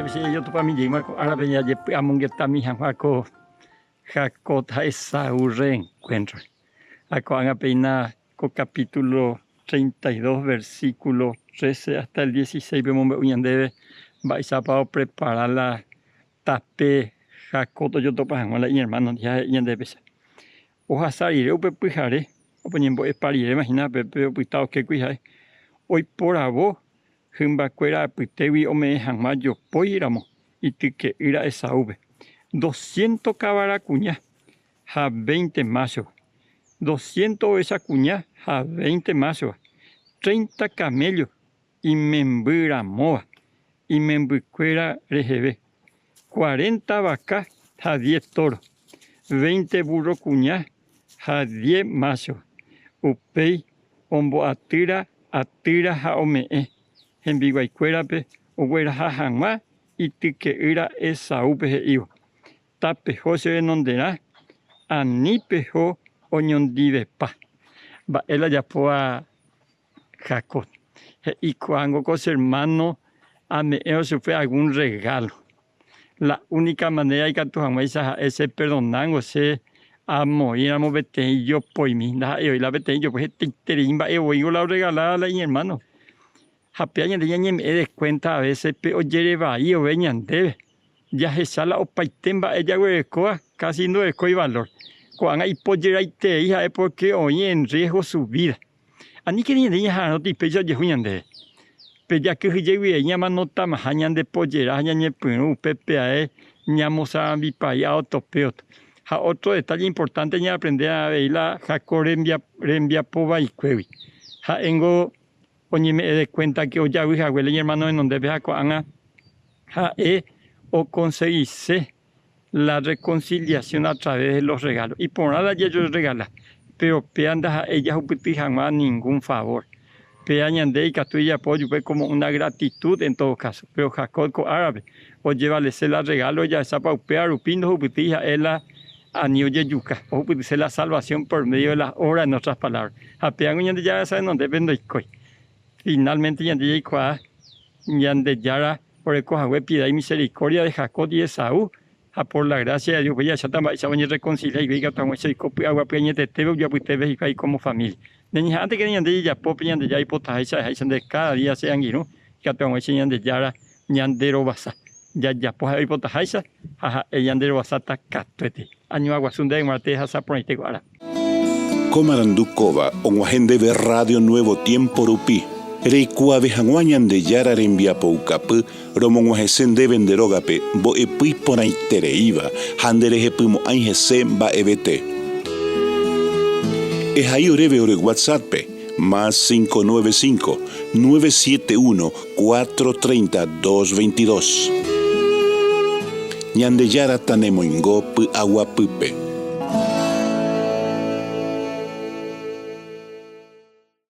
yo para mí llego ahora venía a mongueta mi Juaco Jacota Esaú reencuentro. Acá peina con capítulo 32, versículo 13 hasta el 16, vemos que vais a preparar la tape Jacoto yo topa la y hermano ya yandebe. Oja salir upe pujare, o poniendo parire, imagina pepe putado que cuijai. Hoy por abo Jumba cuera pitewi o me jamayo poiramo y que ira esa v. 200 cabaracuña a 20 machos. 200 esa cuña a 20 machos. 30 camellos y membura moa y membucuera regebe. 40 vacas a 10 toros. 20 burros cuña a 10 machos. Upei ombo atira a omee. En Biguaycuerape, o huera jajangma, y tique ira esa upe iba. Tapejo se nondera, anipejo oñondive pa. Va, él ya poa Jacob. Y cuando con su hermano, a me se fue algún regalo. La única manera que tu jamás es perdonar, o sea, amo, y éramos veteillo por mí. La veteillo, pues, te terimba, y la regalada a mi hermano. Hapeaña de yañem cuenta a veces pero yereba ahí o veñan debe ya se sala o paitemba ella huecoa casi no es coi valor cuando hay pollera y te hija es porque oye en riesgo su vida ani que ni niña no te peja de huñan de peja que llegue llama no ta mahañan de pollera ñañe punu ppa ñamosa mi paya autopeo ha otro detalle importante ya aprender a ver la jacorembia pova y cuevi ha engo Oye, me de cuenta que hoy ya vi a mi hermano en donde vea coanga o conseguirse la reconciliación a través de los regalos. Y por nada ya yo regala, pero peanda a ella jamás ningún favor. Peañande y catuya apoyo fue como una gratitud en todo caso. Pero Jacob árabe, o llévale la regalo ya esa paupear upindo jupitija es la anillo de yuca, o jupitise la salvación por medio de las obras en otras palabras. A peañande ya saben dónde vendo y coi. Finalmente, yande yara por el cojagüe piedad y misericordia de Jacob y Esaú, a por la gracia de Dios, ya se van a reconciliar y diga tu agua peñete tebe ya pues te ahí como familia. Niña antes que yande ya pop yande ya hipotaja de cada día sean guino, que tu agua yande yara yandero basa. Ya pues hipotaja, jaja yandero basata catuete. Año agua sunde en marte hasa ponite guara. Comarandukova, onguajende de Radio Nuevo Tiempo Rupi. Reikua vejanguañan de yara rembia poucapu, romonguajesen de venderogape, bo epui ponaitereiva, handereje pumo anjese ba ebete. Ejaí oreve ore WhatsApp, más 595-971-430-222. Ñande yara tanemoingo pu aguapupe.